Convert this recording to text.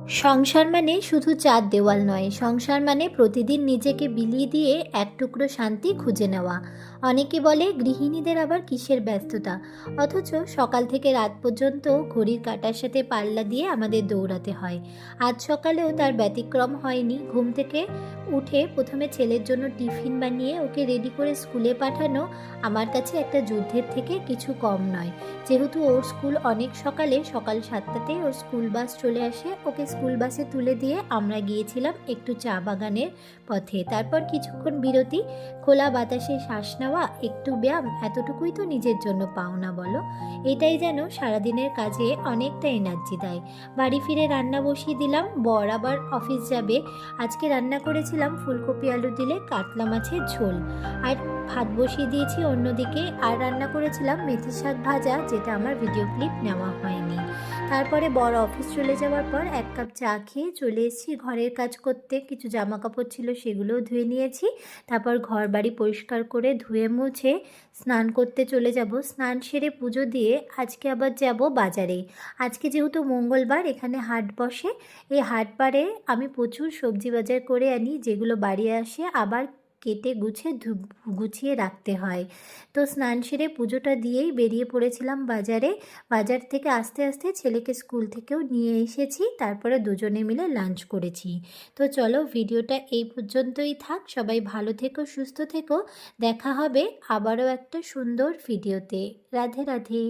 সংসার মানে শুধু চার দেওয়াল নয়, সংসার মানে প্রতিদিন নিজেকে বিলিয়ে দিয়ে এক টুকরো শান্তি খুঁজে নেওয়া। অনেকে বলে গৃহিণীদের আবার কিসের ব্যস্ততা, অথচ সকাল থেকে রাত পর্যন্ত ঘড়ির কাঁটার সাথে পাল্লা দিয়ে আমাদের দৌড়াতে হয়। আজ সকালেও তার ব্যতিক্রম হয়নি। ঘুম থেকে উঠে প্রথমে ছেলের জন্য টিফিন বানিয়ে ওকে রেডি করে স্কুলে পাঠানো আমার কাছে একটা যুদ্ধের থেকে কিছু কম নয়। যেহেতু ওর স্কুল অনেক সকালে, সকাল 7টাতেই ওর স্কুল বাস চলে আসে। ওকে স্কুল বাসে তুলে দিয়ে আমরা গিয়েছিলাম একটু চা বাগানের পথে। তারপর কিছুক্ষণ বিরতি, খোলা বাতাসে শ্বাস নেওয়া, একটু ব্যায়াম, এতটুকুই তো নিজের জন্য পাওনা বলো। এটাই যেন সারাদিনের কাজে অনেকটা এনার্জি দেয়। বাড়ি ফিরে রান্না বসিয়ে দিলাম, বর আবার অফিস যাবে। আজকে রান্না করেছিলাম ফুলকপি আলু দিলে কাতলা মাছের ঝোল, আর ভাত বসিয়ে দিয়েছি অন্যদিকে। আর রান্না করেছিলাম মেথি শাক ভাজা, যেটা আমার ভিডিও ক্লিপ নেওয়া হয়নি। তারপরে বড় অফিস চলে যাওয়ার পর এক কাপ চা খেয়ে চলে এসেছি ঘরের কাজ করতে। কিছু জামা কাপড় ছিল, সেগুলোও ধুয়ে নিয়েছি। তারপর ঘর বাড়ি পরিষ্কার করে ধুয়ে মুছে স্নান করতে চলে যাব। স্নান সেরে পুজো দিয়ে আজকে আবার যাব বাজারে। আজকে যেহেতু মঙ্গলবার, এখানে হাট বসে। এই হাটবারে আমি প্রচুর সবজি বাজার করে আনি, যেগুলো বাড়ি আসে আবার কেটে গুছিয়ে রাখতে হয়। তো স্নান সেরে পুজোটা দিয়েই বেরিয়ে পড়েছিলাম বাজারে। বাজার থেকে আস্তে আস্তে ছেলেকে স্কুল থেকেও নিয়ে এসেছি, তারপরে দুজনে মিলে লাঞ্চ করেছি। তো চলো, ভিডিওটা এই পর্যন্তই থাক। সবাই ভালো থেকো, সুস্থ থেকো। দেখা হবে আবারও একটা সুন্দর ভিডিওতে। রাধে রাধে।